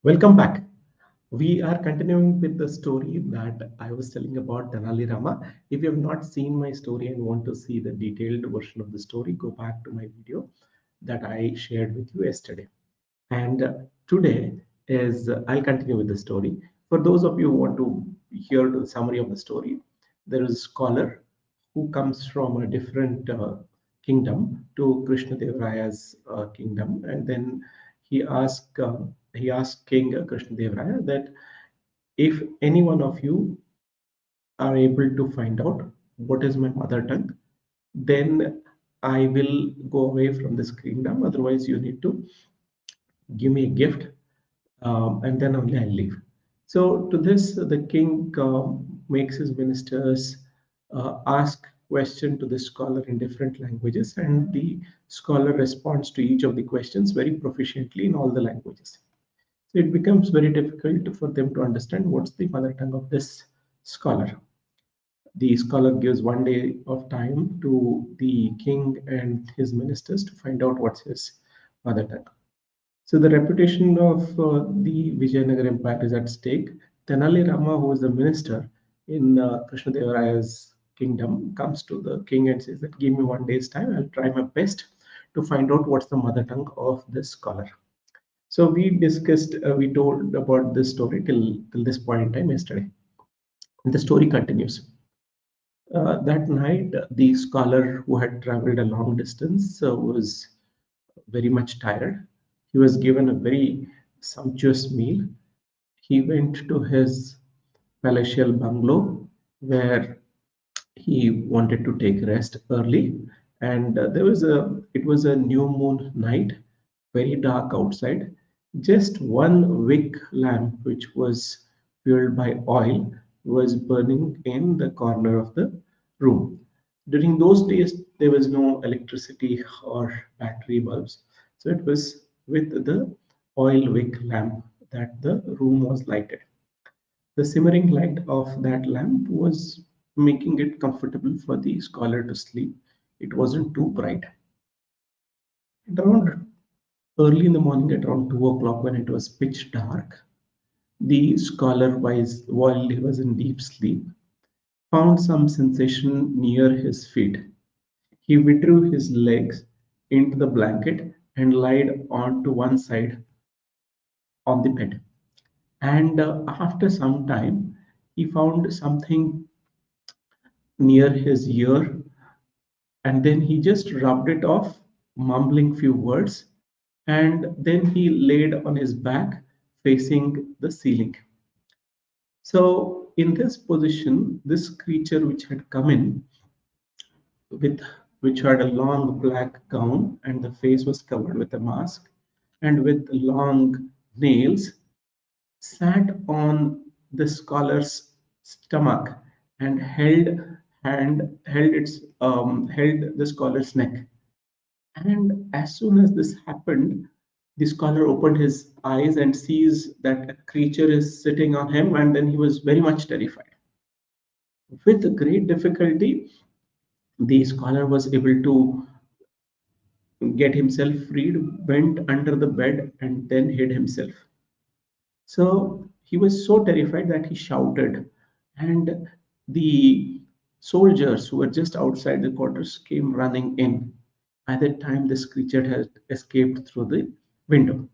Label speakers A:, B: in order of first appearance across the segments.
A: Welcome back. We are continuing with the story that I was telling about Tenali Rama. If you have not seen my story and want to see the detailed version of the story, go back to my video that I shared with you yesterday. And today is I'll continue with the story. For those of you who want to hear the summary of the story, there is a scholar who comes from a different kingdom to Krishna Dev Raya's kingdom, and then he asked he asked King Krishna Dev Raya that if any one of you are able to find out what is my mother tongue, then I will go away from this kingdom. Otherwise, you need to give me a gift, and then only I'll leave. So to this, the king makes his ministers ask question to the scholar in different languages, and the scholar responds to each of the questions very proficiently in all the languages. So it becomes very difficult for them to understand what's the mother tongue of this scholar. The scholar gives 1 day of time to the king and his ministers to find out what's his mother tongue. So the reputation of the Vijayanagar Empire is at stake. Tenali Rama, who was the minister in Krishnadevaraya's kingdom, comes to the king and says that give me 1 day's time. I'll try my best to find out what's the mother tongue of this scholar. So we told about this story till this point in time yesterday. And the story continues. That night, the scholar who had traveled a long distance was very much tired. He was given a very sumptuous meal. He went to his palatial bungalow where he wanted to take rest early. And it was a new moon night, very dark outside. Just one wick lamp, which was fueled by oil, was burning in the corner of the room. During those days, there was no electricity or battery bulbs, so it was with the oil wick lamp that the room was lighted. The simmering light of that lamp was making it comfortable for the scholar to sleep. It wasn't too bright. At around early in the morning, at around 2 o'clock, when it was pitch dark, the scholar, while he was in deep sleep, found some sensation near his feet. He withdrew his legs into the blanket and lied on to one side on the bed. And after some time, he found something near his ear, and then he just rubbed it off, mumbling few words, and then he laid on his back facing the ceiling. So in this position, this creature which had come in with which had a long black gown and the face was covered with a mask and with long nails, sat on the scholar's stomach and held the scholar's neck. And as soon as this happened, the scholar opened his eyes and sees that a creature is sitting on him, and then he was very much terrified. With great difficulty, the scholar was able to get himself freed, went under the bed, and then hid himself. So he was so terrified that he shouted, and the soldiers who were just outside the quarters came running in. By that time, this creature had escaped through the window.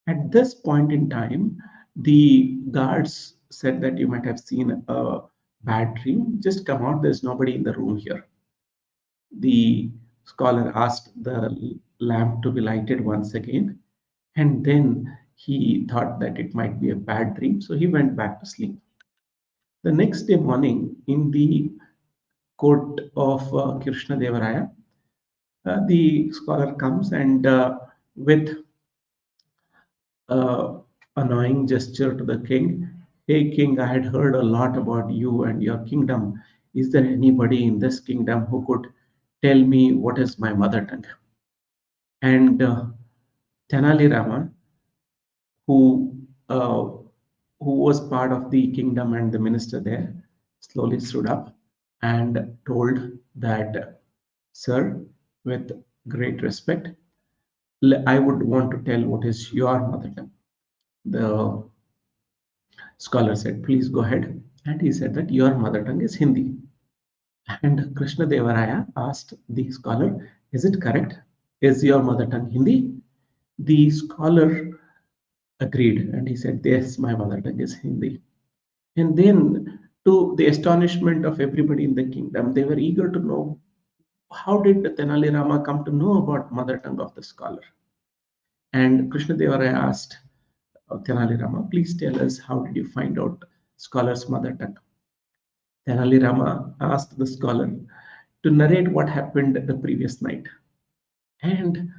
A: At this point in time, the guards said that you might have seen a bad dream. Just come out, there's nobody in the room here. The scholar asked the lamp to be lighted once again, and then he thought that it might be a bad dream, so he went back to sleep. The next day morning, in the court of Krishna Devaraya, the scholar comes and with annoying gesture to the king, hey king, I had heard a lot about you and your kingdom. Is there anybody in this kingdom who could tell me what is my mother tongue? And Tenali Rama, who uh, who was part of the kingdom and the minister there, slowly stood up and told that, sir, with great respect, I would want to tell what is your mother tongue. The scholar said, please go ahead. And he said that your mother tongue is Hindi. And Krishna Devaraya asked the scholar, is it correct? Is your mother tongue Hindi? The scholar agreed and he said, yes, my mother tongue is Hindi. And then, to the astonishment of everybody in the kingdom, they were eager to know how did Tenali Rama come to know about mother tongue of the scholar. And Krishna Devaraya asked Tenali Rama, please tell us how did you find out scholar's mother tongue. Tenali Rama asked the scholar to narrate what happened the previous night. And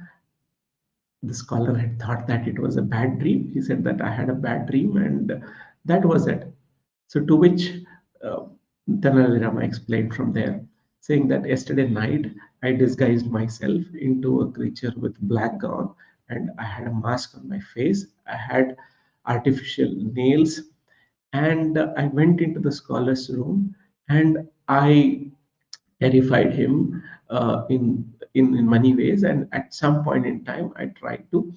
A: the scholar had thought that it was a bad dream. He said that I had a bad dream, and that was it. So, to which uh, Tenali Rama explained from there, saying that yesterday night I disguised myself into a creature with black gown, and I had a mask on my face. I had artificial nails, and I went into the scholar's room, and I terrified him in many ways. And at some point in time, I tried to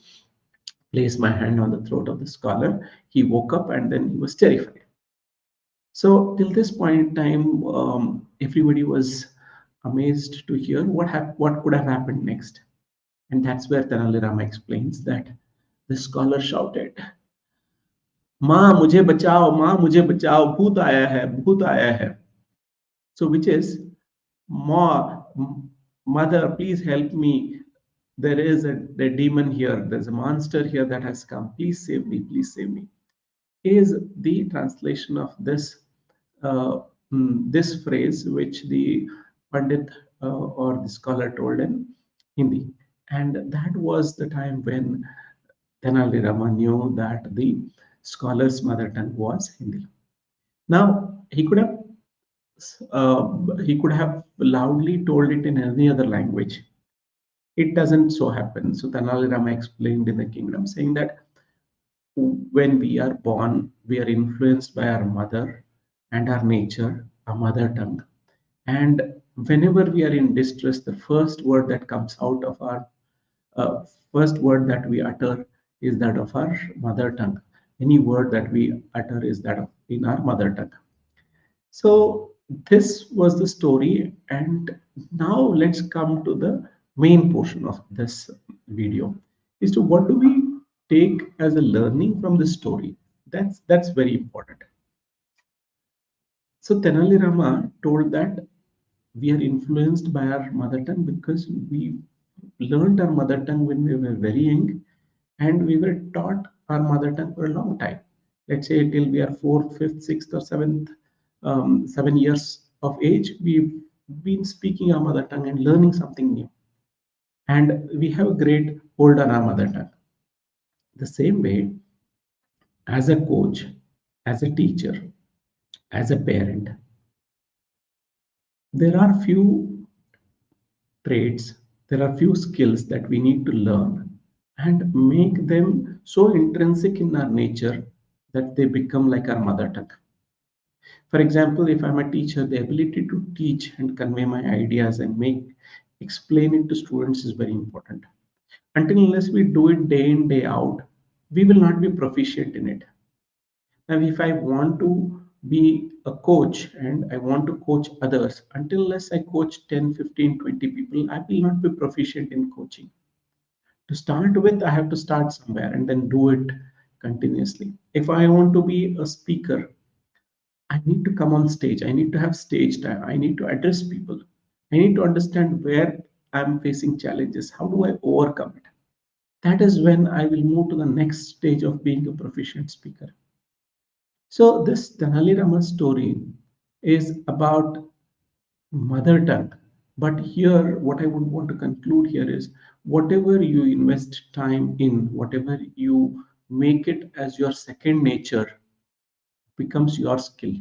A: place my hand on the throat of the scholar. He woke up and then he was terrified. So till this point in time, everybody was amazed to hear what could have happened next. And that's where Tenali Rama explains that the scholar shouted, "माँ मुझे बचाओ, माँ मुझे बचाओ, भूत आया है, भूत आया है." So which is, Ma, mother, please help me. There is a demon here. There's a monster here that has come. Please save me. Please save me. Is the translation of uh, this phrase which the Pandit or the scholar told in Hindi. And that was the time when Tenali Rama knew that the scholar's mother tongue was Hindi. Now, he could have loudly told it in any other language. It doesn't so happen. So Tenali Rama explained in the kingdom, saying that when we are born, we are influenced by our mother and our nature, our mother tongue. And whenever we are in distress, the first word that comes out of our uh, first word that we utter is that of our mother tongue. Any word that we utter is that of in our mother tongue. So this was the story, and now let's come to the main portion of this video. Is to what do we take as a learning from the story? That's very important. So Tenali Rama told that we are influenced by our mother tongue because we learned our mother tongue when we were very young, and we were taught our mother tongue for a long time. Let's say till we are fourth, fifth, sixth, or seventh, 7 years of age, we've been speaking our mother tongue and learning something new. And we have a great hold on our mother tongue. The same way, as a coach, as a teacher, as a parent, there are few traits, there are few skills that we need to learn and make them so intrinsic in our nature that they become like our mother tongue. For example, if I'm a teacher, the ability to teach and convey my ideas and explain it to students is very important. Until unless we do it day in, day out, we will not be proficient in it. Now, if I want to be a coach and I want to coach others, until unless I coach 10, 15, 20 people, I will not be proficient in coaching. To start with, I have to start somewhere and then do it continuously. If I want to be a speaker, I need to come on stage. I need to have stage time. I need to address people. I need to understand where I'm facing challenges. How do I overcome it? That is when I will move to the next stage of being a proficient speaker. So, this Tenali Rama story is about mother tongue. But here, what I would want to conclude here is whatever you invest time in, whatever you make it as your second nature, becomes your skill.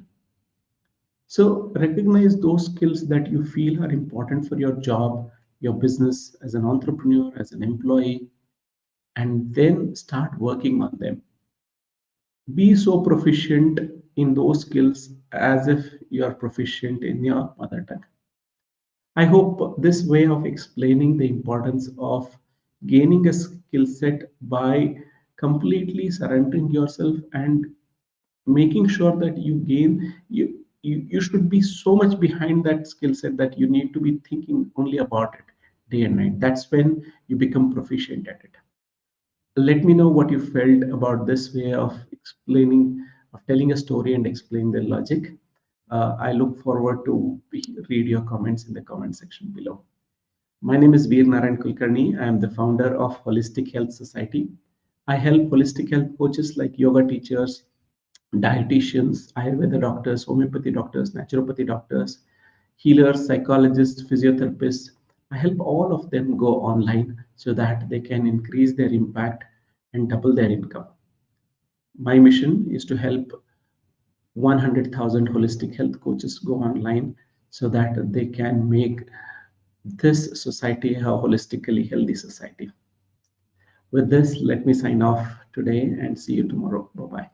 A: So recognize those skills that you feel are important for your job, your business, as an entrepreneur, as an employee, and then start working on them. Be so proficient in those skills as if you are proficient in your mother tongue. I hope this way of explaining the importance of gaining a skill set by completely surrendering yourself and making sure that you gain you should be so much behind that skill set that you need to be thinking only about it day and night. That's when you become proficient at it. Let me know what you felt about this way of explaining, of telling a story and explaining the logic. I look forward to read your comments in the comment section below. My name is Veer Narayan Kulkarni. I am the founder of Holistic Health Society. I help holistic health coaches like yoga teachers, dietitians, Ayurveda doctors, homeopathy doctors, naturopathy doctors, healers, psychologists, physiotherapists. I help all of them go online so that they can increase their impact and double their income. My mission is to help 100,000 holistic health coaches go online so that they can make this society a holistically healthy society. With this, let me sign off today and see you tomorrow. Bye bye.